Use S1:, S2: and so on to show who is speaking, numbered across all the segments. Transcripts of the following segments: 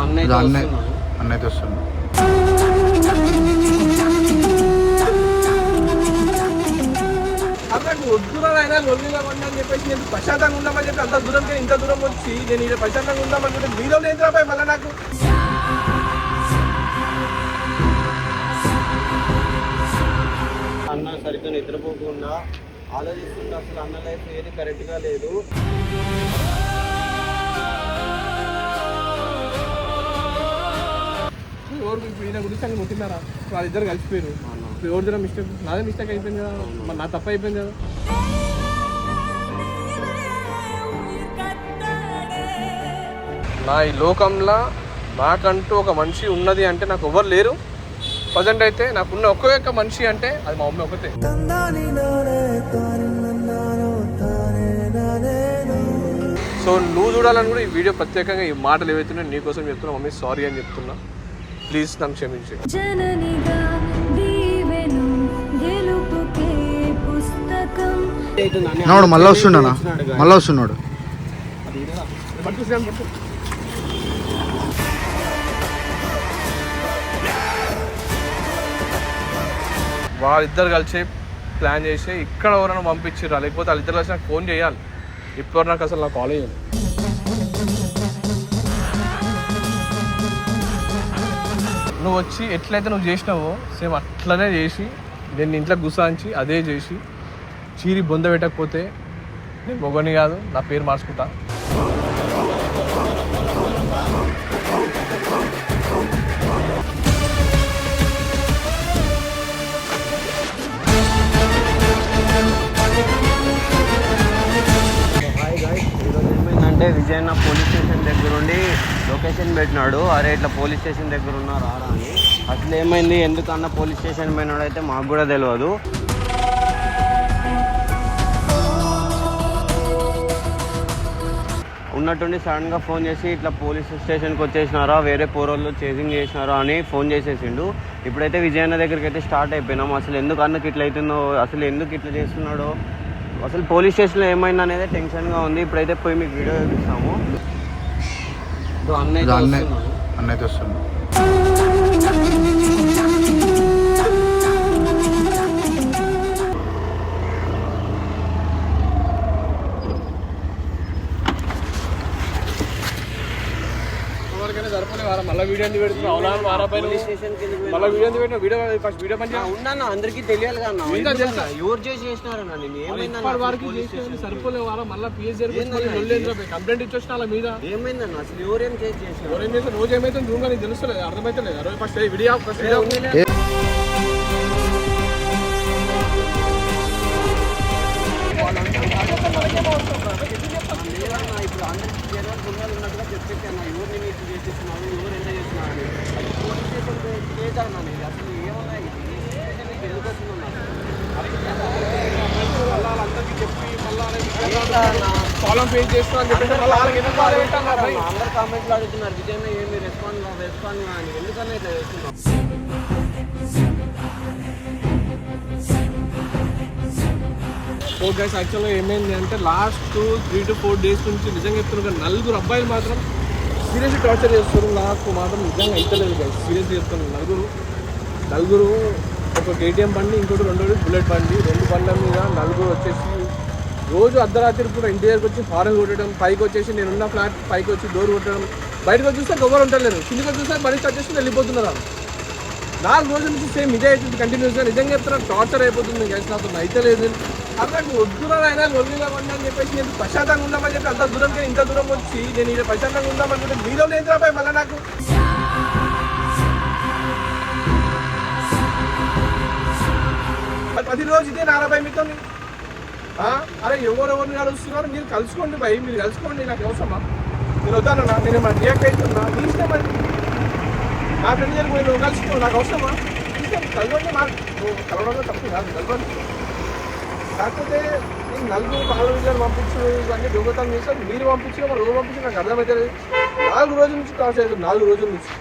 S1: అన్నైతే వస్తుంది.
S2: వద్దురైనా లొల్లిగా ఉండని చెప్పేసి నేను ప్రశాంతంగా ఉందామని చెప్పి అంత దూరంకి ఇంత దూరం వచ్చి నేను ఇక్కడ ప్రశాంతంగా ఉందామనుకుంటే మీలో లేదురాబాయ్ మళ్ళీ నాకు
S3: అన్న సరిగ్గా నిద్రపోకుండా ఆలోచిస్తుంటే అసలు అన్న లైఫ్ ఏది కరెక్ట్గా లేదు.
S2: ఎవరు ఈయన గురించి అని ముట్టినారా? వాళ్ళిద్దరు కలిసిపోయారు. ఎవరి దగ్గర మిస్టేక్? నాదే మిస్టేక్ అయిపోయింది కదా, మరి నా తప్ప అయిపోయింది కదా. నా ఈ లోకంలో నాకంటూ ఒక మనిషి ఉన్నది అంటే నాకు ఎవరు లేరు. ప్రజెంట్ అయితే నాకున్న ఒక్క మనిషి అంటే అది మా మమ్మీ ఒకతే. సో నువ్వు చూడాలని కూడా ఈ వీడియో ప్రత్యేకంగా ఈ మాటలు ఏవైతున్నాయో నీకోసం చెప్తున్నా. మమ్మీ సారీ అని చెప్తున్నా, ప్లీజ్ నన్ను క్షమించు.
S1: మళ్ళీ వస్తున్నాడు, మళ్ళీ వస్తున్నాడు.
S2: వాళ్ళిద్దరు కలిసి ప్లాన్ చేసి ఇక్కడ ఎవరైనా పంపించారా, లేకపోతే వాళ్ళిద్దరు కలిసి నాకు ఫోన్ చేయాలి. ఇప్పుడు నాకు అసలు నాకు కాల్ అయ్యాను. నువ్వు వచ్చి ఎట్లయితే నువ్వు చేసినావో సేమ్ అట్లనే చేసి నేను ఇంట్లో గుసాంచి అదే చేసి చీరి బొంద పెట్టకపోతే నేను మొగని కాదు, నా పేరు మార్చుకుంటా.
S3: ఏమైందంటే విజయన్న పోలీస్ స్టేషన్ దగ్గర ఉండి లొకేషన్ పెట్టినాడు. అరే ఇట్లా పోలీస్ స్టేషన్ దగ్గర ఉన్నా రారా అని. అసలు ఏమైంది ఎందుకన్నా పోలీస్ స్టేషన్ పోయినాడు అయితే మాకు కూడా తెలియదు. ఉన్నట్టుండి సడన్గా ఫోన్ చేసి ఇట్లా పోలీస్ స్టేషన్కి వచ్చేసినారా, వేరే పోరోళ్ళు చేసింగ్ చేసినారా అని ఫోన్ చేసేసిండు. ఇప్పుడైతే విజయన్న దగ్గరికి అయితే స్టార్ట్ అయిపోయినాం. అసలు ఎందుకు అన్నకి ఇట్లా అవుతుందో, అసలు ఎందుకు ఇట్లా చేస్తున్నాడో, అసలు పోలీస్ స్టేషన్లో ఏమైంది అనేది టెన్షన్గా ఉంది. ఇప్పుడైతే పోయి మీకు వీడియో చూపిస్తాము.
S1: అన్నైతే వస్తుంది.
S2: మళ్ళీ వీడియో ఎందుకు పెడుతున్నావు? మళ్ళీ వీడియో ఎందుకు పెట్టినా? వీడియో ఫస్ట్ వీడియో పని
S3: ఉన్నా అందరికీ తెలియాలి కదా ఎవరు చేసి చేసినారన్నా.
S2: సరిపోలే వారా మళ్ళీ పిఎస్ కంప్లైంట్ ఇచ్చి వాళ్ళ మీద
S3: ఏమైందన్న అసలు ఎవరేం చేసి చేసినారు?
S2: ఎవరేం చేస్తే రోజు ఏమైతే రూమ్ కానీ తెలుస్తలేదు, అర్థమైతే లేదు. ఫస్ట్ వీడియో
S3: ఇప్పుడు అందరికీ ఉన్నట్టుగా చెప్పేసాను ఎవరు నేను ఇట్లా చేసేస్తున్నాను, ఎవరు ఎంత చేస్తున్నాను అని. అది పోలీస్ స్టేషన్ చేద్దాను నేను. అసలు ఏమన్నా నీకు ఎందుకు వస్తున్నాను?
S2: అందరికీ చెప్పి మళ్ళీ
S3: అందరు కామెంట్లు అడుగుతున్నారు విజయన్న ఏమి రెస్పాండ్ అని. ఎందుకన్నా ఇట్లా చేస్తున్నాం?
S2: సో గైస్ యాక్చువల్గా ఏమైంది అంటే లాస్ట్ 3 to 4 days నుంచి నిజంగా చెప్తున్నారు, నలుగురు అబ్బాయిలు మాత్రం సీరియస్లీ టార్చర్ చేస్తారు. నాకు మాత్రం నిజంగా అయితలేదు గైస్, సీరియస్లీ చెప్తున్నాను. నలుగురు ఒక కేటీఎం బండి, ఇంకోటి రెండోది బుల్లెట్ బండి, 2 బండ్ల మీద నలుగురు వచ్చేసి రోజు అర్ధరాత్రి కూడా ఇంటి దగ్గరికి వచ్చి హారన్ కొట్టడం, పైకి వచ్చేసి నేనున్న ఫ్లాట్ పైకి వచ్చి డోర్ కొట్టడం, బయటకు వచ్చి చూస్తే ఎవరు ఉండలేరు, కిందికి చూస్తే బండి స్టార్ట్ చేసి వెళ్ళిపోతున్నారు. 4 రోజుల నుంచి సేమ్ ఇదే అవుతుంది కంటిన్యూస్గా. నిజంగా చెప్తున్నాను టార్చర్ అయిపోతుంది గైస్, నాకు అయితే లేదు. అక్కడ వద్దురైనా లొల్లిగా ఉండని చెప్పేసి నేను ప్రశాంతంగా ఉందామని చెప్పి అంత దూరంకి ఇంత దూరం వచ్చి నేను ఇక్కడ ప్రశాంతంగా ఉందామనుకుంటే మీలో లేదురాబాయ్ మళ్ళీ నాకు. ప్రతిరోజు ఇదే నారాబాయ్ మీతో. అరే ఎవరెవరిని కలుస్తున్నారు, మీరు కలుసుకోండి భయ్, మీరు కలుసుకోండి, నాకు అవసరమా? నేను వద్దానన్నా, నేను ఏమైనా రియాక్ట్ అవుతున్నా, మీ ఇష్టమని. నా ఫ్రెండ్ దగ్గర పోయి నువ్వు కలుసుకో, నాకు అవసరమా? ఇష్టం కలవండి, నాకు కలవడంలో తప్పు కాదు, కలవండి. కాకపోతే నేను నలుగురు కాలేజీలను పంపించు ఇవన్నీ దొంగతనం చేస్తాను, మీరు పంపించిన మరి ఎవరు పంపించి నాకు అర్థమైతే 4 రోజుల నుంచి కాల్ అవుతుంది, 4 రోజుల నుంచి.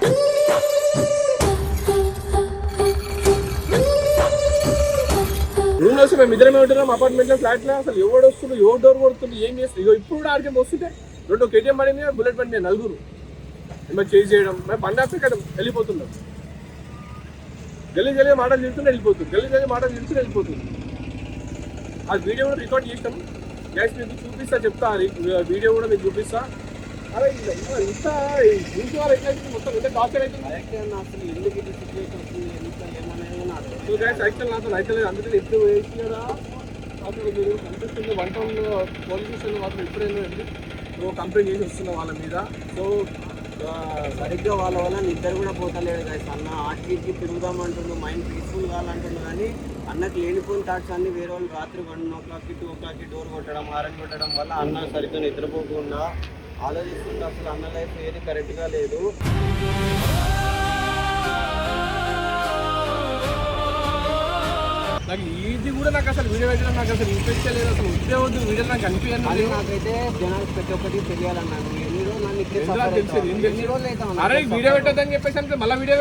S2: రూమ్లో వస్తే మేము ఇద్దరమే ఉంటున్నాం అపార్ట్మెంట్లో, ఫ్లాట్లో. అసలు ఎవడు వస్తుంది, ఎవరు డోర్ కొడుతుంది, ఏం చేస్తుంది? ఇప్పుడు కూడా ఆడికి వస్తుంటే 2 కేటీఎం బండి మీద, బుల్లెట్ బండి మీద, నలుగురు ఏమైనా చేసి చేయడం బండి ఆపి కదా వెళ్ళిపోతున్నాం. గల్లీ మాటలు తిడుతూనే వెళ్ళిపోతుంది, గల్లీ మాటలు తిడుతూనే వెళ్ళిపోతుంది. ఆ వీడియో కూడా రికార్డ్ చేసినాం గ్యాస్, మీకు చూపిస్తా, చెప్తా వీడియో కూడా మీకు చూపిస్తా. అరే ఇంత ఇంటి వాళ్ళు ఎట్లయితే మొత్తం ఇంత టార్చర్ అవుతుంది.
S3: అసలు ఎందుకు ఇది సిచ్యువేషన్ వస్తుంది, ఎంత ఏమనేది
S2: సో గ్యాస్ యాక్చువల్ నాతో అయితే లేదు, అందుకని ఎప్పుడు వేసినారా అసలు మీరు కనిపిస్తుంది 1 టౌన్ పోలీస్ స్టేషన్లో మాత్రం ఎప్పుడైనా వెళ్ళి కంప్లైంట్ చేసి వస్తున్నాం వాళ్ళ మీద. సో
S3: సరిగ్గా వాళ్ళ వల్ల నిద్ర కూడా పోతలేడు గైస్. అన్న ఆటికి తిరుగుదామంటుండు, మైండ్ పీస్ఫుల్ కావాలంటుండు, కానీ అన్నకి లేనిపోయిన థాట్స్ అన్ని వేరే వాళ్ళు రాత్రి 1 o'clock 2 o'clock డోర్ కొట్టడం, హారన్ కొట్టడం వల్ల అన్న సరిగ్గా నిద్రపోకుండా ఆలోచిస్తుంటే అసలు అన్న లైఫ్ ఏది కరెక్ట్గా లేదు.
S2: నాకు ఇది కూడా నాకు అసలు వీడియో పెట్టడం నాకు అసలు ఇంట్రెస్ట్ లేదు, అసలు ఉద్యోగం వీడియో నాకు అనిపించదు.
S3: నాకైతే జనానికి ప్రతి ఒక్కటి తెలియాలన్నాను.
S2: అరే వీడియో పెట్టదని చెప్పేసి మళ్ళీ వీడియో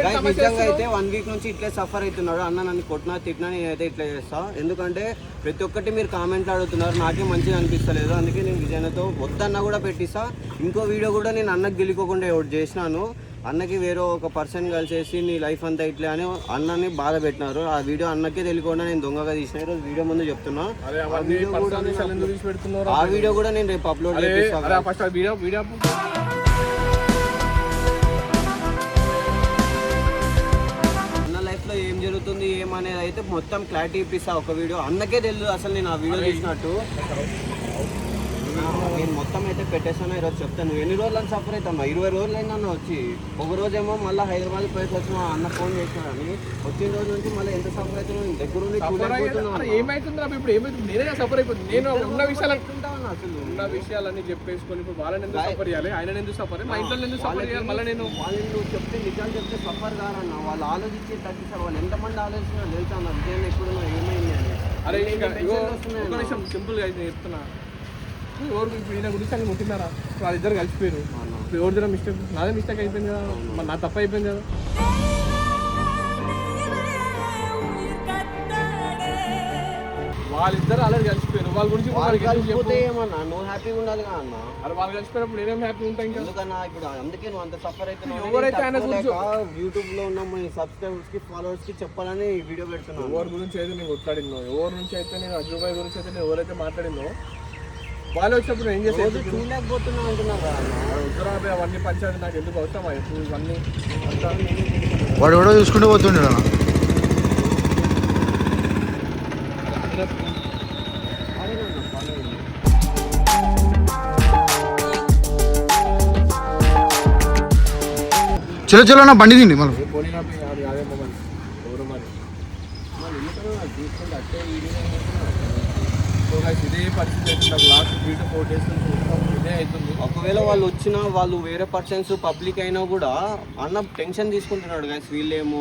S3: అయితే 1 week నుంచి ఇట్లే సఫర్ అవుతున్నాడు. అన్న నన్ను కొట్టినా తిట్టినా నేనైతే ఇట్లా చేస్తా. ఎందుకంటే ప్రతి ఒక్కటి మీరు కామెంట్లు అడుగుతున్నారు, నాకే మంచిగా అనిపిస్తలేదు. అందుకే నేను విజయనతో వద్దన్న కూడా పెట్టిస్తా. ఇంకో వీడియో కూడా నేను అన్నకు గెలుకోకుండా ఒకటి చేసినాను. అన్నకి వేరే ఒక పర్సన్ కలిసేసి నీ లైఫ్ అంతా ఇట్లే అని అన్నని బాధ పెట్టినారు. ఆ వీడియో అన్నకే తెలియకుండా నేను దొంగగా తీసిన. ఈరోజు వీడియో ముందు చెప్తున్నా, ఆ వీడియో కూడా నేను రేపు అప్లోడ్ చేస్తాను. అన్న లైఫ్ లో ఏం జరుగుతుంది ఏమనేది అయితే మొత్తం క్లారిటీ ఇప్పిస్తా ఒక వీడియో. అన్నకే తెలియదు అసలు నేను ఆ వీడియో తీసినట్టు. నేను మొత్తం అయితే పెట్టేసాను. ఈరోజు చెప్తాను ఎన్ని రోజులు అని సఫర్ అవుతాను. 20 రోజులు అయినా వచ్చి ఒక రోజేమో మళ్ళీ హైదరాబాద్ పోయి వచ్చిన అన్న ఫోన్ చేసినాడని వచ్చిన రోజు నుంచి మళ్ళీ ఎంత సఫర్ అవుతున్నావు దగ్గర ఉండి
S2: ఏమైతుంది ఇప్పుడు ఏమైతుంది నేనే సఫర్ అయిపోతుంది. నేను ఉన్న విషయాలన్నీ చెప్పేసుకొని ఇప్పుడు వాళ్ళని ఎందుకు సఫర్ చేయాలి, ఆయన ఎందుకు సఫర్, మా ఇంట్లో ఎందుకు సఫర్ చేయాలి. మళ్ళీ నేను
S3: వాళ్ళు చెప్తే నిజాలు చెప్తే సఫర్ కారన్న. వాళ్ళు ఆలోచించి తగ్గిస్తారు. వాళ్ళు ఎంతమంది ఆలోచించారు తెలుసా అన్న విజయం ఎప్పుడు ఏమైంది అని.
S2: అరే ఒక నిమిషం సింపుల్గా అయితే చెప్తున్నా. ఎవరు ఇప్పుడు ఈయన గురించి అని ముట్టినారా, వాళ్ళిద్దరు కలిసిపోయారు. ఎవరి దగ్గర మిస్టేక్, నాదే మిస్టేక్ అయిపోయింది కదా, మరి నా తప్ప అయిపోయింది కదా. వాళ్ళిద్దరు అలాగే కలిసిపోయారు. వాళ్ళ గురించి
S3: ఏమన్నా నువ్వు హ్యాపీగా ఉండాలి కదా అన్న.
S2: అరే వాళ్ళు కలిసిపోయినప్పుడు నేనేం హ్యాపీ ఉంటాయి ఇంకా.
S3: ఎందుకన్నా ఇప్పుడు అందుకే నువ్వు అంత సఫర్ అవుతున్నావు.
S2: ఎవరైతే ఆయన గురించి
S3: యూట్యూబ్ లో ఉన్న మీ సబ్స్క్రైబర్స్ కి ఫాలోవర్స్ కి చెప్పాలని ఈ వీడియో పెడుతున్నాను.
S2: ఎవరి గురించి అయితే నేను కొట్లాడినో, ఎవరి నుంచి అయితే నేను అజుబాయ్ గురించి అయితే నేను ఎవరైతే మాట్లాడినో వాళ్ళు వచ్చినప్పుడు ఏం చేసేది
S3: చూడలేకపోతున్నా అంటున్నారు
S2: ఉత్తరాభి అవన్నీ పంచాయతీ నాకు ఎందుకు అవసరమా ఇప్పుడు ఇవన్నీ
S1: వాడు కూడా చూసుకుంటూ పోతుండే చలో చలో నా బండి తిండి మళ్ళీ
S2: అదే మొబైల్ ఎవరు మరి
S3: తీసుకుంటే అట్టే
S2: ఇదే పరిస్థితి అవుతుంది. నాకు లాస్ట్ 3 to 4 days నుంచి ఇదే అవుతుంది.
S3: ఒకవేళ వాళ్ళు వచ్చినా వాళ్ళు వేరే పర్సన్స్ పబ్లిక్ అయినా కూడా అన్న టెన్షన్ తీసుకుంటున్నాడు కానీ వీళ్ళేమో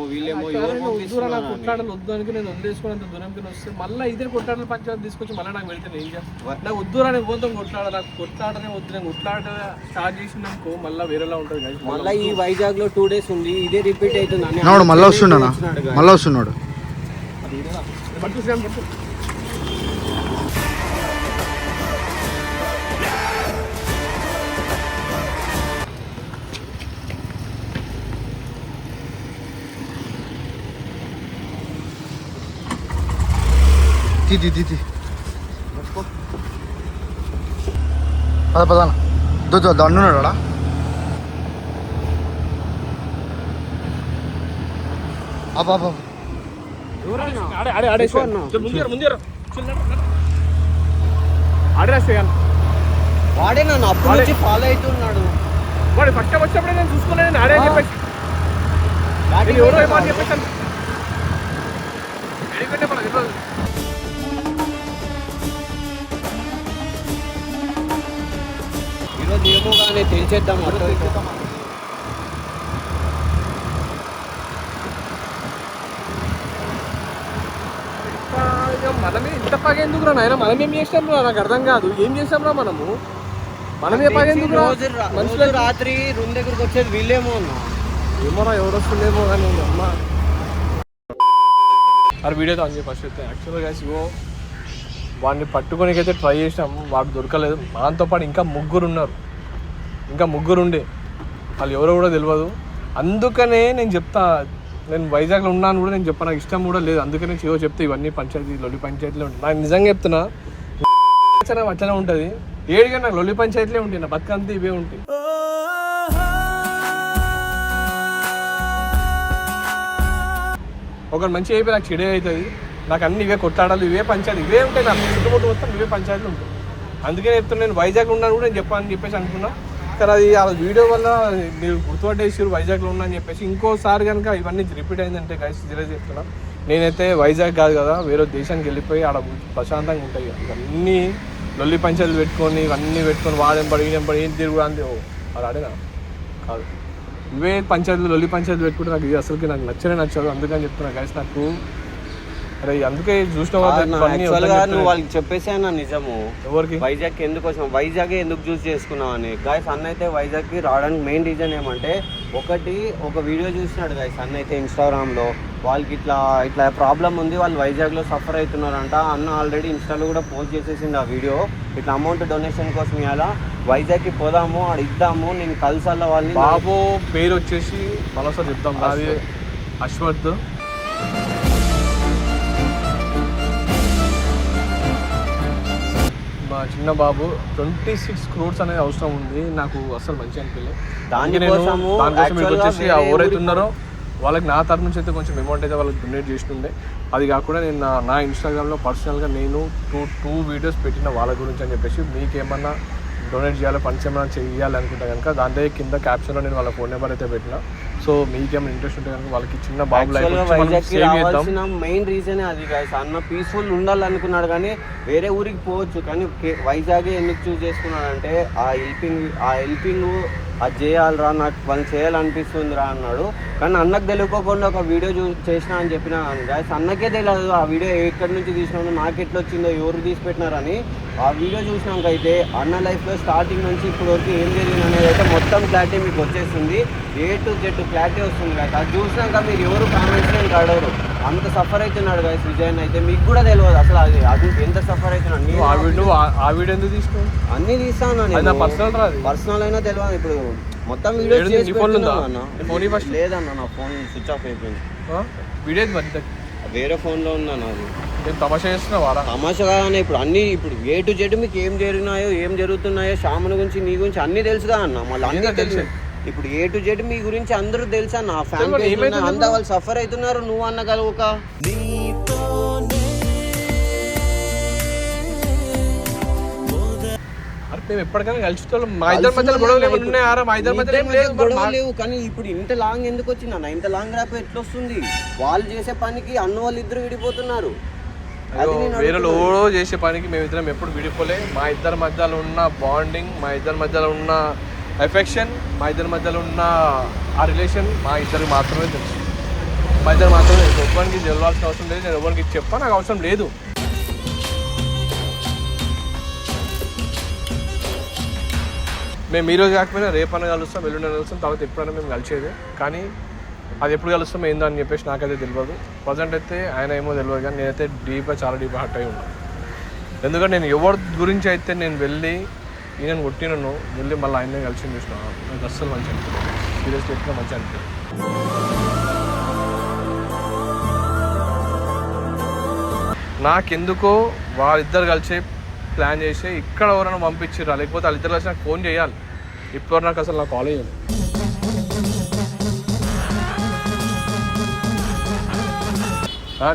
S2: కొట్లాడలు వద్దు అని నేను వదిలేసుకున్నంత దూరంకి వస్తే మళ్ళీ ఇదే కొట్లాడలు పంచాయతీ తీసుకొచ్చి మళ్ళీ నాకు వెళ్తే ఏం చేస్తాను. నాకు వద్దురానికి పోతాం కొట్లాడ, నాకు కొట్లాడనే వద్దు. నేను కొట్లాడ స్టార్ట్ చేసినాకో మళ్ళీ వేరేలా ఉంటుంది కదా.
S3: మళ్ళీ ఈ వైజాగ్ లో 2 days ఉంది, ఇదే రిపీట్ అవుతుంది.
S1: మళ్ళీ వస్తున్నాడు మళ్ళీ వస్తున్నాడు. పదాన దండున్నాడా
S3: వాడే నన్ను అప్పటి నుంచి ఫాలో అవుతున్నాడు.
S2: వాడు ఫస్ట్ టైం వచ్చినప్పుడే నేను చూసుకున్నాను ఆడే చెప్పేసి ఎవరో మాట చెప్పేసాను.
S3: ఈరోజు ఏమో కానీ తెలిసేద్దాం.
S2: మనమే ఇంత పగ ఎందుకు రా నాయన, మనం ఏం చేస్తాం రా, నాకు అర్థం కాదు. ఏం చేస్తాం రా మనమే పగ ఎందుకు
S3: మనుషులు రాత్రి రూమ్ దగ్గరకు వచ్చేది వీళ్ళేమో
S2: ఏమోరా ఎవరు వస్తుందేమో కానీ అమ్మ. అది వీడియోతో అని చెప్పి ఫస్ట్ అయితే యాక్చువల్గా ఇగో వాడిని పట్టుకోనికైతే ట్రై చేసినాము, వాడు దొరకలేదు. దాంతో పాటు ఇంకా ముగ్గురు ఉండే వాళ్ళు ఎవరో కూడా తెలియదు. అందుకనే నేను చెప్తా, నేను వైజాగ్లో ఉన్నాను కూడా నేను చెప్పా, నాకు ఇష్టం కూడా లేదు. అందుకనే చెప్తే ఇవన్నీ పంచాయతీ లొల్లి పంచాయతీలో ఉంటాయి. నాకు నిజంగా చెప్తున్నా అట్లనే ఉంటుంది. ఏడుగా నాకు లొల్లి పంచాయతీలే ఉంటాయి, నా బతుకంతా ఇవే ఉంటాయి. ఒకటి మంచి అయిపోయి నాకు చెడే అవుతుంది. నాకు అన్ని ఇవే కొట్లాడాలి, ఇవే పంచాయతీ ఇవే ఉంటాయి. నాకు చుట్టుముట్టు మొత్తం ఇవే పంచాయతీలు ఉంటాయి. అందుకే చెప్తున్నా, నేను వైజాగ్లో ఉన్నాను కూడా నేను చెప్పాలని చెప్పేసి అనుకున్నా. కానీ అది ఆ వీడియో వల్ల మీరు గుర్తుపట్టేసారు వైజాగ్లో ఉన్నా అని చెప్పేసి. ఇంకోసారి కనుక ఇవన్నీ రిపీట్ అయిందంటే గైస్ సీరియస్ చెప్తున్నా, నేనైతే వైజాగ్ కాదు కదా వేరే దేశానికి వెళ్ళిపోయి ఆడ ప్రశాంతంగా ఉంటాయి. ఇవన్నీ లొల్లి పంచాయతీలు పెట్టుకొని ఇవన్నీ పెట్టుకొని వాడెంబడి ఈడెంబడి ఏం తిరుగు అంది అది అడినా కాదు. ఇవే పంచాయతీలు లొల్లి పంచాయతీలు పెట్టుకుంటే నాకు ఇది అసలుకి నాకు నచ్చదు. అందుకని చెప్తున్నా గైస్. నాకు అరే అందుకే చూసిన
S3: వాళ్ళకి చెప్పేసి అన్న నిజము.
S2: ఎవరికి
S3: వైజాగ్ ఎందుకు వచ్చాం, వైజాగ్ ఎందుకు చూస్ చేసుకున్నాం అని. గాయస్ అన్న అయితే వైజాగ్కి రావడానికి మెయిన్ రీజన్ ఏమంటే, ఒక వీడియో చూసినాడు గాయస్ అన్న అయితే ఇన్స్టాగ్రామ్లో. వాళ్ళకి ఇట్లా ప్రాబ్లం ఉంది, వాళ్ళు వైజాగ్లో సఫర్ అవుతున్నారంట. అన్న ఆల్రెడీ ఇన్స్టాలో కూడా పోస్ట్ చేసేసింది ఆ వీడియో. ఇట్లా అమౌంట్ డొనేషన్ కోసం ఇవ్వాలా, వైజాగ్కి పోదాము, ఆడ ఇద్దాము, నేను కలిసాల వాళ్ళని.
S2: బాబు పేరు వచ్చేసి మరోసారి చెప్తాం, అది అశ్వత్. మా చిన్న బాబు 26 crores అనేది అవసరం ఉంది. నాకు అసలు మంచి అనిపించలేదు. దానికోసం మీరు వచ్చేసి ఎవరైతే ఉన్నారో వాళ్ళకి నా తరఫు నుంచి అయితే కొంచెం అమౌంట్ అయితే వాళ్ళకి డొనేట్ చేస్తుండే. అది కాకుండా నేను నా ఇన్స్టాగ్రామ్లో పర్సనల్గా నేను టూ వీడియోస్ పెట్టిన వాళ్ళ గురించి అని చెప్పేసి. మీకేమన్నా డొనేట్ చేయాలి, ఫండ్స్ ఏమైనా చేయాలి అనుకుంటే కనుక దాంట్లో కింద క్యాప్షన్లో నేను వాళ్ళ ఫోన్ నెంబర్ అయితే పెట్టిన. సో మీకేమైనా ఇంట్రెస్ట్ ఉంటే కనుక వాళ్ళకి చిన్న బాబు
S3: రావాల్సిన మెయిన్ రీజన్ అది గాయస్. అన్న పీస్ఫుల్ ఉండాలనుకున్నాడు కానీ వేరే ఊరికి పోవచ్చు, కానీ వైజాగ్ ఎందుకు చూస్ చేసుకున్నాడంటే ఆ హెల్పింగ్ అది చేయాలరా, నాకు వాళ్ళు చేయాలనిపిస్తుందిరా అన్నాడు. కానీ అన్నకు తెలియకోకుండా ఒక వీడియో చేసినా అని చెప్పినా గాయస్. అన్నకే తెలియదు ఆ వీడియో ఎక్కడి నుంచి తీసినామో, నాకు ఎట్లా వచ్చిందో, ఎవరు తీసి పెట్టినారని. ఆ వీడియో చూసినాకైతే అన్న లైఫ్లో స్టార్టింగ్ నుంచి ఇప్పుడు వరకు ఏం జరిగింది అనేది అయితే మొత్తం క్లారిటీ మీకు వచ్చేస్తుంది. A to Z క్లారిటీ వస్తుంది కదా. అది చూసినాక మీరు ఎవరు కామెంట్స్ నేను అడగరు. అంత సఫర్ అవుతున్నాడు గాయస్ విజయన్ అయితే. మీకు కూడా తెలియదు అసలు అది ఎంత సఫర్ అవుతున్నాడు. అన్ని తీస్తాను, పర్సనల్ అయినా తెలియదు. ఇప్పుడు మొత్తం వీడియో లేదన్న, నా ఫోన్ స్విచ్ ఆఫ్ అయిపోయింది. వేరే ఫోన్లో ఉందన్న. అది
S2: తమాషా చేస్తున్నావా?
S3: తమాషా కాదన్న. ఇప్పుడు A to Z మీకు ఏం జరిగినాయో, ఏం జరుగుతున్నాయో, శ్యామను గురించి, నీ గురించి అన్ని తెలుసుగా అన్న. మళ్ళీ అన్నీ తెలుసు. ఇప్పుడు A to Z మీ గురించి అందరూ తెలుసా, నా ఫ్యామిలీ అంతా వాళ్ళు సఫర్ అవుతున్నారు. నువ్వు అన్నగలవుక
S2: మేము ఎప్పటికైనా కలిసి మా ఇద్దరి మధ్యలో గొడవలు
S3: లేవు. కానీ ఇప్పుడు ఇంత లాంగ్ ఎందుకు వచ్చింది అన్న? ఇంత లాంగ్ ర్యాప్ ఎట్లా వస్తుంది? వాళ్ళు చేసే పనికి అన్న వాళ్ళు ఇద్దరు విడిపోతున్నారు.
S2: వేరే ఓడో చేసే పనికి మేమిద్దరం ఎప్పుడు విడిపోలే. మా ఇద్దరి మధ్యలో ఉన్న బాండింగ్, మా ఇద్దరి మధ్యలో ఉన్న ఎఫెక్షన్, మా ఇద్దరి మధ్యలో ఉన్న ఆ రిలేషన్ మా ఇద్దరికి మాత్రమే తెలుసు. మా ఇద్దరు మాత్రమే తెలుసు. ఎవరికి తెలవాల్సిన అవసరం లేదు. నేను ఎవరికి చెప్పా, నాకు అవసరం లేదు. మేము ఈరోజు కాకపోయినా రేపన్నా కలుస్తాం, ఎల్లుండి కలుస్తాం, తర్వాత ఎప్పుడైనా మేము కలిసేది. కానీ అది ఎప్పుడు కలుస్తాం ఏందో అని చెప్పేసి నాకైతే తెలియదు. ప్రజెంట్ అయితే ఆయన ఏమో తెలియదు, కానీ నేనైతే చాలా డీప్గా హర్ట్ అయి ఉన్నాను. ఎందుకంటే నేను ఎవరి గురించి అయితే నేను వెళ్ళి ఈయనను కొట్టినను వెళ్ళి మళ్ళీ ఆయనే కలిసి చూసిన నాకు అస్సలు మంచి అనిపించలేదు. సీరియస్లీ ఎట్లా మంచి అనిపించలేదు. నాకెందుకో వాళ్ళిద్దరు కలిసి ప్లాన్ చేసి ఇక్కడ ఎవరైనా పంపించిరా, లేకపోతే వాళ్ళిద్దరు కలిసి నాకు ఫోన్ చేయాలి. ఇప్పుడు నాకు అసలు నాకు కాల్ చేయాలి.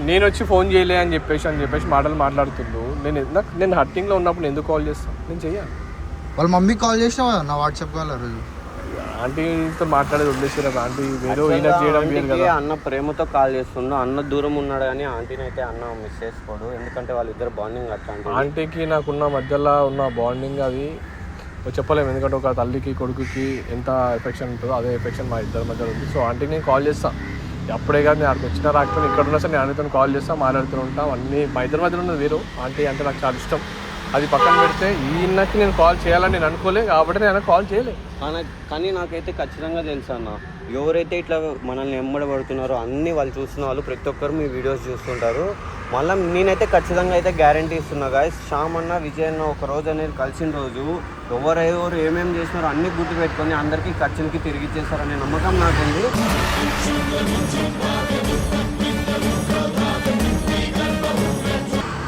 S2: నేను వచ్చి ఫోన్ చేయలే అని చెప్పేసి మాట్లాడుతుండు. నేను హర్టింగ్లో ఉన్నప్పుడు ఎందుకు కాల్ చేస్తాను? నేను చెయ్యాలి.
S1: వాళ్ళ మమ్మీకి కాల్ చేసినా నా వాట్సాప్ కాల్ ఆ రోజు
S2: ఆంటీతో మాట్లాడేది వదిలేసారు. ఆంటీ వేరే చేయడం కదా.
S3: అన్న ప్రేమతో కాల్ చేస్తుండు. అన్న దూరం ఉన్నాడు కానీ ఆంటీని అయితే అన్న మిస్ చేసుకోడు. ఎందుకంటే వాళ్ళిద్దరు బాండింగ్ అట్లా.
S2: ఆంటీకి నాకున్న మధ్యలో ఉన్న బాండింగ్ అది చెప్పలేము. ఎందుకంటే ఒక తల్లికి కొడుకుకి ఎంత ఎఫెక్షన్ ఉంటుందో అదే ఎఫెక్షన్ మా ఇద్దరి మధ్యలో ఉంది. సో ఆంటీకి నేను కాల్ చేస్తాను. అప్పుడే కానీ నేను అక్కడికి వచ్చినా రాకపోయినా ఇక్కడ ఉన్నా సరే నేను ఆంటీతో కాల్ చేస్తాను, మాట్లాడుతూ ఉంటాం. అన్నీ మా ఇద్దరి మధ్యలో ఉన్నది వేరు. ఆంటీ అంటే నాకు చాలా ఇష్టం. అది పక్కన పెడితే ఈయనకి నేను కాల్ చేయాలని నేను అనుకోలే, కాబట్టి నేను కాల్ చేయలే.
S3: కానీ నాకైతే ఖచ్చితంగా తెలుసు అన్న, ఎవరైతే ఇట్లా మనల్ని ఎమ్మడబడుతున్నారో అన్నీ వాళ్ళు చూస్తున్న వాళ్ళు ప్రతి ఒక్కరు మీ వీడియోస్ చూస్తుంటారు. మళ్ళీ నేనైతే ఖచ్చితంగా అయితే గ్యారంటీ ఇస్తున్నా గాయస్, శ్యామ్ అన్న విజయ్ అన్న ఒక రోజు అనేది కలిసిన రోజు ఎవరెవరు ఏమేమి చేసినారో అన్ని గుర్తు పెట్టుకొని అందరికీ ఖర్చులకి తిరిగి ఇచ్చేస్తారనే నమ్మకం నాకుంది.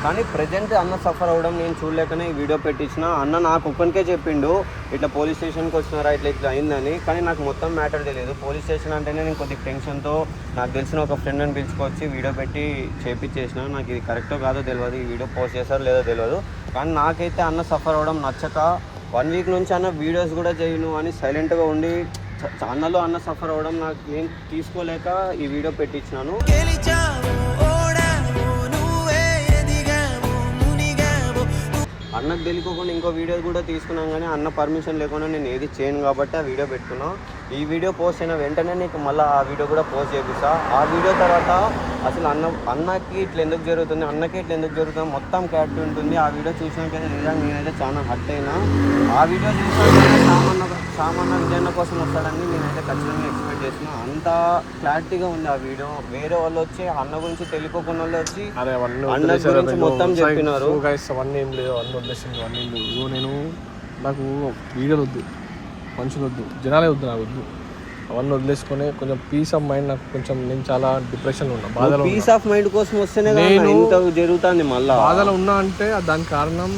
S3: కానీ ప్రజెంట్ అన్న సఫర్ అవ్వడం నేను చూడలేకనే ఈ వీడియో పెట్టించిన. అన్న నాకు ఒక్కనికే చెప్పిండు ఇట్లా పోలీస్ స్టేషన్కి వచ్చినారా ఇట్లా ఇట్లా అయిందని, కానీ నాకు మొత్తం మ్యాటర్ తెలియదు. పోలీస్ స్టేషన్ అంటేనే నేను కొద్దిగా టెన్షన్తో నాకు తెలిసిన ఒక ఫ్రెండ్ని పిలుచుకొచ్చి వీడియో పెట్టి చేపించేసిన. నాకు ఇది కరెక్టో కాదో తెలియదు, ఈ వీడియో పోస్ట్ చేస్తారో లేదో తెలియదు. కానీ నాకైతే అన్న సఫర్ అవ్వడం నచ్చక 1 వీక్ నుంచి అన్న వీడియోస్ కూడా చేయను అని సైలెంట్గా ఉండి అన్నలో అన్న సఫర్ అవ్వడం నాకు నేను తీసుకోలేక ఈ వీడియో పెట్టించినాను. అన్నకు తెలియకుండా ఇంకో వీడియో కూడా తీసుకున్నాం, కానీ అన్న పర్మిషన్ లేకుండా నేను ఏది చేయను కాబట్టి ఆ వీడియో పెట్టుకున్నాను. ఈ వీడియో పోస్ట్ అయిన వెంటనే నీకు మళ్ళీ ఆ వీడియో కూడా పోస్ట్ చేపిస్తా. ఆ వీడియో తర్వాత అసలు అన్నకి ఇట్లా ఎందుకు జరుగుతుంది, అన్నకి ఇట్లా ఎందుకు జరుగుతుంది మొత్తం క్లారిటీ ఉంటుంది. ఆ వీడియో చూసినాకైతే నిజంగా నేనైతే చాలా హర్ట్ అయినా. ఆ వీడియో చూసినాక సామాన్య విజయన్న కోసం వస్తాడని నేనైతే ఖచ్చితంగా ఎక్స్పెక్ట్ చేసిన. అంత క్లారిటీగా ఉంది ఆ వీడియో. వేరే వాళ్ళు వచ్చి అన్న గురించి తెలియకోకుండా వాళ్ళు వచ్చి అన్న గురించి మొత్తం చెప్పినారు.
S2: అవన్నీ ఏం లేదు, అన్నీ వదిలేసింది, అవన్నీ ఏం లేదు. నేను నాకు వీడియోలు వద్దు, మనుషులు వద్దు, జనాలే వద్దు, నాకు వద్దు. అవన్నీ వదిలేసుకొని కొంచెం పీస్ ఆఫ్ మైండ్ నాకు కొంచెం నేను చాలా డిప్రెషన్లో ఉన్నా, బాధలో.
S3: పీస్ ఆఫ్ మైండ్ కోసం వస్తేనే నేను ఇంత జరుగుతుంది మళ్ళీ
S2: బాధలో ఉన్నా అంటే దానికి కారణం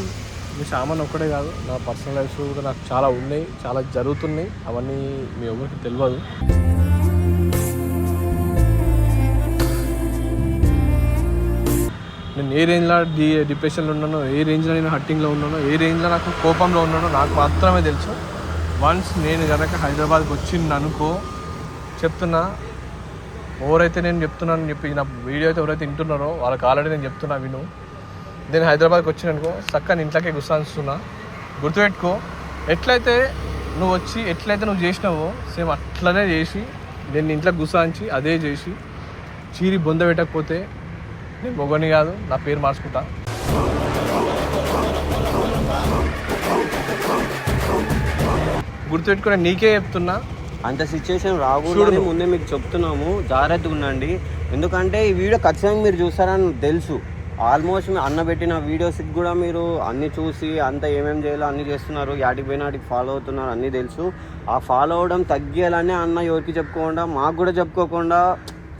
S2: మీ సామాన్ ఒక్కడే కాదు, నా పర్సనల్ లైఫ్స్ కూడా నాకు చాలా ఉన్నాయి, చాలా జరుగుతున్నాయి. అవన్నీ మీ ఎవరికి తెలియదు. నేను ఏ రేంజ్లో డిప్రెషన్లో ఉన్నానో, ఏ రేంజ్లో నేను హట్టింగ్లో ఉన్నానో, ఏ రేంజ్లో నాకు కోపంలో ఉన్నానో నాకు మాత్రమే తెలుసు. వన్స్ నేను కనుక హైదరాబాద్కి వచ్చింది అనుకో, చెప్తున్నా, ఎవరైతే నేను చెప్తున్నాను చెప్పి నా వీడియో అయితే ఎవరైతే వింటున్నారో వాళ్ళకి ఆల్రెడీ నేను చెప్తున్నా, విను. నేను హైదరాబాద్కి వచ్చిననుకో చక్కని ఇంట్లోకే గుర్తిస్తున్నా. గుర్తుపెట్టుకో, ఎట్లయితే నువ్వు వచ్చి ఎట్లయితే నువ్వు చేసినావో సేమ్ అట్లనే చేసి నేను ఇంట్లో గుసాంచి అదే చేసి చీరి బొంద పెట్టకపోతే నేను మొగని కాదు, నా పేరు మార్చుకుంటా. గుర్తుపెట్టుకుని నీకే చెప్తున్నా,
S3: అంత సిచ్యువేషన్ రాకూడదని ముందే మీకు చెప్తున్నాము, జాగ్రత్తగా ఉండండి. ఎందుకంటే ఈ వీడియో ఖచ్చితంగా మీరు చూస్తారని తెలుసు. ఆల్మోస్ట్ అన్న పెట్టిన వీడియోస్కి కూడా మీరు అన్నీ చూసి అంతా ఏమేమి చేయాలో అన్నీ చేస్తున్నారు, యాటికి పోయినాటికి ఫాలో అవుతున్నారు, అన్నీ తెలుసు. ఆ ఫాలో అవ్వడం తగ్గియాలని అన్న ఎవరికి చెప్పుకోకుండా మాకు కూడా చెప్పుకోకుండా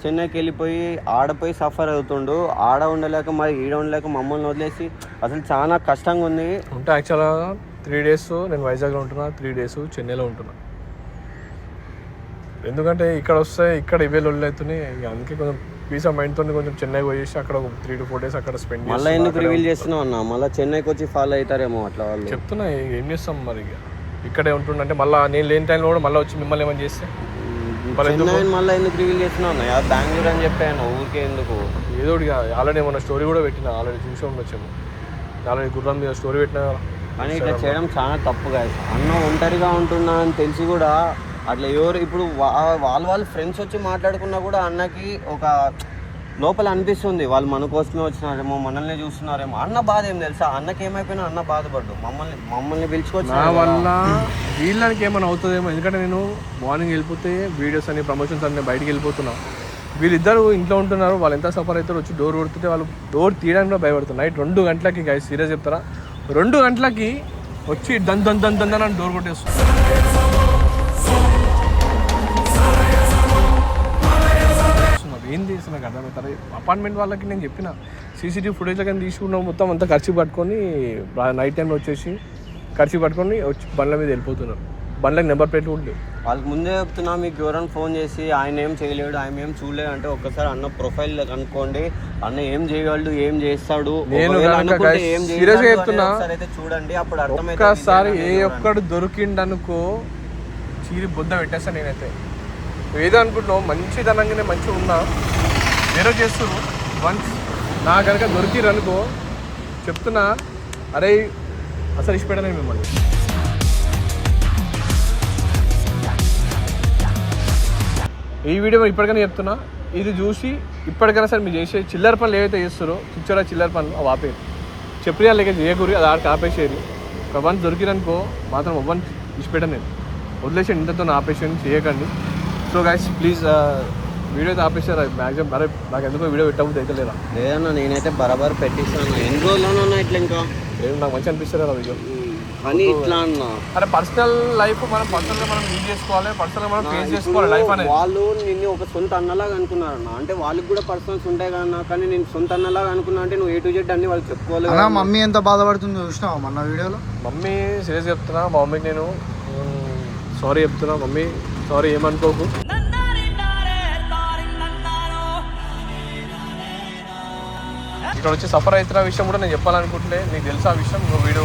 S3: చెన్నైకి వెళ్ళిపోయి ఆడపోయి సఫర్ అవుతుండు. ఆడ ఉండలేక మరి ఈడ ఉండలేక మమ్మల్ని వదిలేసి అసలు చాలా కష్టంగా ఉంది.
S2: ఉంటే యాక్చువల్గా 3 days నేను వైజాగ్లో ఉంటున్నా, 3 days చెన్నైలో ఉంటున్నా. ఎందుకంటే ఇక్కడ వస్తే ఇక్కడ ఇవే లొల్లుతున్నాయి. అందుకే కొంచెం పీస్ ఆఫ్ మైండ్తో కొంచెం చెన్నై పోయేసి అక్కడ ఒక 3 to 4 days అక్కడ స్పెండ్ చేసి
S3: మళ్ళీ ఎందుకు రివీల్ చేస్తున్నావు అన్న, మళ్ళీ చెన్నైకి వచ్చి ఫాలో అవుతారేమో అట్లా వాళ్ళు.
S2: చెప్తున్నా ఏం చేస్తాం మరి, ఇక్కడే ఉంటుండంటే మళ్ళీ నేను లేని టైంలో కూడా మళ్ళీ వచ్చి మిమ్మల్ని ఏమైనా చేస్తే
S3: మళ్ళీ ఎందుకు రివీల్ చేస్తున్నావు అన్న? బెంగళూరు అని చెప్పాను, ఊరికే ఎందుకు?
S2: ఏదో ఆల్రెడీ ఏమన్నా స్టోరీ కూడా పెట్టినా, ఆల్రెడీ చూసే ఉండొచ్చేమో, ఆల్రెడీ గుర్రం మీద స్టోరీ పెట్టినా.
S3: కానీ ఇట్లా చేయడం చాలా తప్పుగా. అన్న ఒంటరిగా ఉంటున్నా అని తెలిసి కూడా అట్లా ఎవరు ఇప్పుడు వాళ్ళ ఫ్రెండ్స్ వచ్చి మాట్లాడుకున్నా కూడా అన్నకి ఒక లోపల అనిపిస్తుంది వాళ్ళు మన కోసమే వచ్చినారేమో, మనల్ని చూస్తున్నారేమో. అన్న బాధ ఏం తెలుసా, అన్నకి ఏమైపోయినా అన్న బాధపడ్డు, మమ్మల్ని పిలుచుకొచ్చి
S2: నా వల్ల వీళ్ళకి ఏమైనా అవుతుందేమో. ఎందుకంటే నేను మార్నింగ్ వెళ్ళిపోతే వీడియోస్ అని ప్రమోషన్స్ అన్నీ బయటికి వెళ్ళిపోతున్నా, వీళ్ళిద్దరు ఇంట్లో ఉంటున్నారు. వాళ్ళు ఎంత సఫర్ అవుతారు, వచ్చి డోర్ కొడుతుంటే వాళ్ళు డోర్ తీయడానికి కూడా భయపడుతున్నారు. నైట్ 2 గంటలకి గైస్ సీరియస్ చెప్తారా, 2 గంటలకి వచ్చి దందని డోర్ కొట్టేస్తుంది. ఏం చేసి నాకు అర్థమవుతారు. అపార్ట్మెంట్ వాళ్ళకి నేను చెప్పిన సీసీటీవీ ఫుటేజ్లో కానీ తీసుకున్నాం, మొత్తం అంతా ఖర్చు పట్టుకొని నైట్ టైంలో వచ్చేసి ఖర్చు పట్టుకొని వచ్చి బండ్ల మీద వెళ్ళిపోతున్నారు. బండ్లకు నెంబర్ ప్లేట్లు కూడా లేవు.
S3: వాళ్ళకి ముందే చెప్తున్నా, మీకు ఎవరైనా ఫోన్ చేసి ఆయన ఏం చేయలేడు, ఆయన ఏం చూడలేదు అంటే ఒక్కసారి అన్న ప్రొఫైల్ కనుక్కోండి, అన్న ఏం చేయగలడు, ఏం చేస్తాడు.
S2: నేను సీరియస్గా చెప్తున్నా,
S3: చూడండి, అప్పుడు అర్థమైంది.
S2: ఒక్కసారి ఏ ఒక్కడు దొరికిండనుకో చీరి బొద్ద పెట్టేస్తా. నేనైతే ఏదో అనుకుంటున్నావు మంచిదనంగానే మంచిగా ఉన్నా, వేరే చేస్తున్నారు. వన్స్ నా కనుక దొరికిరనుకో చెప్తున్నా, అరే అసలు ఇష్టపెట్టనే మిమ్మల్ని. ఈ వీడియో ఇప్పటికైనా చెప్తున్నా, ఇది చూసి ఇప్పటికైనా సరే మీరు చేసే చిల్లర పనులు ఏవైతే చేస్తారో చిచ్చోరా చిల్లర పనులు అవి ఆపేరు. చెప్పినా లేక చేయకూరి అది ఆడికి ఆపేసేది. ఒక వన్స్ దొరికిరనుకో మాత్రం ఇష్టపెట్టను, నేను వదిలేసి ఇంతతో ఆపేసేయండి, చేయకండి. సో గైస్ ప్లీజ్ వీడియో అయితే ఆపేసారు మ్యాక్సిమం. అరే నాకు ఎందుకో వీడియో పెట్టబుద్ధి అయితే లేదా?
S3: లేదన్నా నేనైతే బరాబర్ పెట్టిస్తాను. ఎన్ని రోజుల్లోనన్నా ఇట్లా ఇంకా
S2: ఏం నాకు మంచిగా అనిపిస్తుంది వీడియో.
S3: కానీ ఇట్లా అన్న
S2: అరే పర్సనల్ లైఫ్ మనం పర్సనల్గా మనం లీడ్ చేసుకోవాలి, పర్సనల్గా మనం ఫేస్ చేసుకోవాలి లైఫ్ అనేది.
S3: వాళ్ళు నిన్ను ఒక సొంత అన్నలాగా అనుకున్నారన్న. అంటే వాళ్ళకి కూడా పర్సనల్స్ ఉంటాయి కదన్నా, కానీ నేను సొంత అన్నలాగా అనుకున్నా అంటే నువ్వు A to Z అన్ని వాళ్ళు చెప్పుకోవాలి.
S1: అలా మమ్మీ ఎంత బాధపడుతుందో చూసినావా మొన్న వీడియోలో?
S2: మమ్మీ సీరియస్ చెప్తున్నా, మా మమ్మీకి నేను సారీ చెప్తున్నా. మమ్మీ సారీ, ఏమనుకోకు. ఇక్కడ వచ్చి సఫర్ అవుతున్న విషయం కూడా నేను చెప్పాలనుకుంటే నీకు తెలుసు ఆ విషయం. నువ్వు వీడియో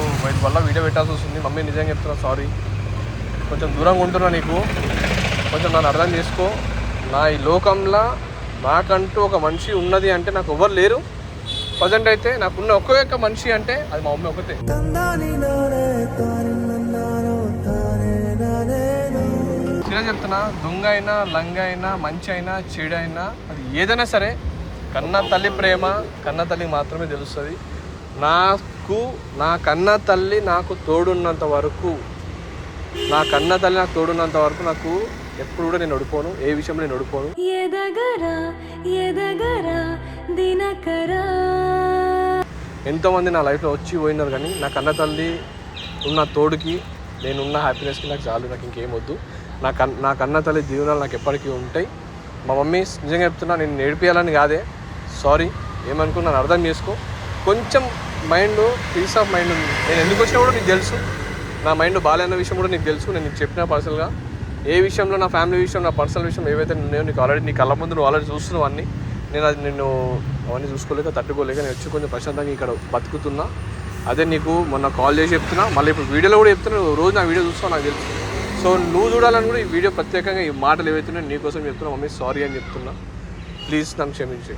S2: పెట్టాల్సి వస్తుంది. మమ్మీ నిజంగా చెప్తున్నా సారీ. కొంచెం దూరంగా ఉంటున్నా నీకు, కొంచెం నన్ను అర్థం చేసుకో. నా ఈ లోకంలో నాకంటూ ఒక మనిషి ఉన్నది అంటే నాకు ఎవరు లేరు. ప్రజెంట్ అయితే నాకున్న ఒక్క మనిషి అంటే అది మా మమ్మీ ఒకతే. సీరియస్ చెప్తున్నా, దొంగ అయినా లంగ అయినా మంచి అయినా చెడు అయినా అది ఏదైనా సరే కన్న తల్లి ప్రేమ కన్న తల్లికి మాత్రమే తెలుస్తుంది. నా కన్న తల్లి నాకు తోడున్నంత వరకు, నాకు ఎప్పుడు కూడా నేను ఓడిపోను. ఏ విషయంలో నేను ఓడిపోను. ఎంతోమంది నా లైఫ్లో వచ్చి పోయినారు, కానీ నా కన్న తల్లి ఉన్న తోడుకి, నేనున్న హ్యాపీనెస్కి నాకు చాలు. నాకు ఇంకేం వద్దు. నా కన్న తల్లి జీవనాలు నాకు ఎప్పటికీ ఉంటాయి. మా మమ్మీ నిజంగా చెప్తున్నా, నేను నేర్పియాలని కాదే, సారీ. ఏమనుకున్నాను అర్థం చేసుకో. కొంచెం మైండ్ పీస్ ఆఫ్ మైండ్ ఉంది. నేను ఎందుకు వచ్చినా కూడా నీకు తెలుసు. నా మైండ్ బాగాలేన్న విషయం కూడా నీకు తెలుసు. నేను నీకు చెప్పిన పర్సనల్గా ఏ విషయంలో, నా ఫ్యామిలీ విషయం, నా పర్సనల్ విషయం ఏవైతే ఉన్నాయో నీకు ఆల్రెడీ నీ కళ్ళ ముందు నువ్వు ఆల్రెడీ చూస్తున్నావు అన్నీ. నేను అవన్నీ చూసుకోలేక తట్టుకోలేక నేను వచ్చి కొంచెం ప్రశాంతంగా ఇక్కడ బతుకుతున్నా. అదే నీకు మొన్న కాల్ చేసి చెప్తున్నా, మళ్ళీ ఇప్పుడు వీడియోలో కూడా చెప్తున్నా. రోజు నా వీడియో చూస్తావు నాకు తెలుసు. సో నువ్వు చూడాలని కూడా ఈ వీడియో ప్రత్యేకంగా ఈ మాటలు ఏవైతున్నాయో నీకోసం చెప్తున్నా. మమ్మీ సారీ అని చెప్తున్నా. ప్లీజ్ నన్ను క్షమించు.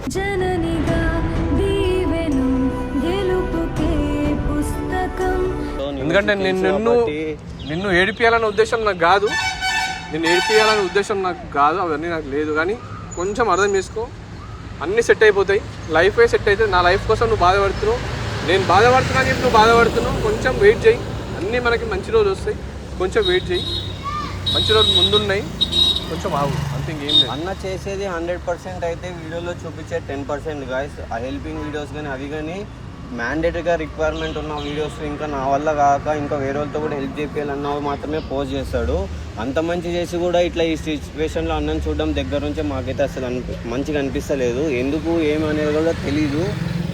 S2: ఎందుకంటే నిన్ను ఏడిపియాలనే ఉద్దేశం నాకు కాదు. అవన్నీ నాకు లేదు. కానీ కొంచెం అర్థం చేసుకో. అన్నీ సెట్ అయిపోతాయి. లైఫే సెట్ అవుతుంది. నా లైఫ్ కోసం నువ్వు బాధపడుతున్నావు, నేను బాధపడుతున్నా అని చెప్పి నువ్వు బాధపడుతున్నావు. కొంచెం వెయిట్ చేయి. అన్నీ మనకి మంచి రోజు వస్తాయి. కొంచెం వెయిట్ చేయి. మంచి రోజు ముందున్నాయి, కొంచెం ఆగు, అంతే. ఇంకేం లేదు.
S3: అన్న చేసేది 100% అయితే వీడియోలో చూపించే 10% గాయస్. ఆ హెల్పింగ్ వీడియోస్ కానీ అవి కానీ మ్యాండేటరీగా రిక్వైర్మెంట్ ఉన్న వీడియోస్ ఇంకా నా వల్ల కాక ఇంకా వేరే వాళ్ళతో కూడా హెల్ప్ చేయాలన్నవి మాత్రమే పోస్ట్ చేస్తాడు. అంత మంచి చేసి కూడా ఇట్లా ఈ సిచ్యువేషన్లో అన్నం చూడడం దగ్గర నుంచే మాకైతే అసలు మంచిగా అనిపిస్తలేదు. ఎందుకు ఏమనేది కూడా తెలీదు.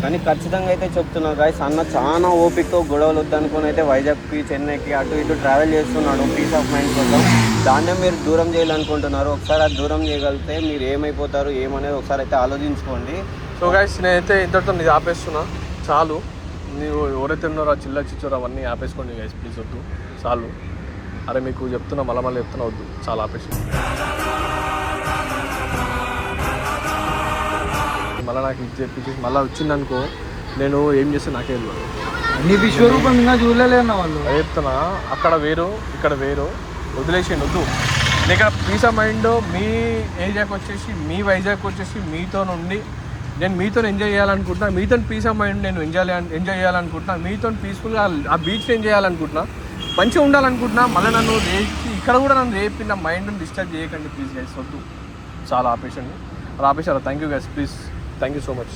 S3: కానీ ఖచ్చితంగా అయితే చెప్తున్నా గాయస్, అన్న చాలా ఓపికతో గొడవలు వద్దనుకొని అయితే వైజాగ్కి, చెన్నైకి అటు ఇటు ట్రావెల్ చేస్తున్నాడు పీస్ ఆఫ్ మైండ్ కోసం. దాన్నే మీరు దూరం చేయాలనుకుంటున్నారు. ఒకసారి అది దూరం చేయగలిగితే మీరు ఏమైపోతారు ఏమనేది ఒకసారి అయితే ఆలోచించుకోండి.
S2: సో గాయస్, నేనైతే ఇంతటితో నీది ఆపేస్తున్నా. చాలు. నీవు ఎవరైతే ఉన్నారో చిల్ల చిచ్చోరు అవన్నీ ఆపేసుకోండి గైస్, ప్లీజ్. వద్దు, చాలు. అరే మీకు చెప్తున్నా, మళ్ళీ చెప్తున్నా, వద్దు, చాలా ఆపేసి. మళ్ళీ నాకు ఇది చెప్పి మళ్ళీ వచ్చిందనుకో, నేను ఏం చేస్తే నాకే తెలియదు.
S1: నీ విశ్వరూపం ఇంకా చూడలేనా వాళ్ళు?
S2: చెప్తున్నా, అక్కడ వేరు ఇక్కడ వేరు, వదిలేసేయండి, వద్దు. నేను ఇక్కడ పీస్ ఆఫ్ మైండ్ మీ ఏరియాకి వచ్చేసి, మీ వైజాగ్ వచ్చేసి మీతో నుండి నేను మీతో ఎంజాయ్ చేయాలనుకుంటున్నా. మీతో పీస్ ఆఫ్ మైండ్ నేను ఎంజాయ్ చేయాలనుకుంటున్నా. మీతో పీస్ఫుల్గా ఆ బీచ్లో ఎంజాయ్ చేయాలనుకుంటున్నా, మంచిగా ఉండాలనుకుంటున్నా. మళ్ళీ నన్ను ఇక్కడ కూడా నన్ను రేపి నా మైండ్ని డిస్టర్బ్ చేయకండి ప్లీజ్ గైస్, వద్దు, చాలా ఆపేసండి. అలా ఆపేసారా? Thank you guys, please, thank you so much.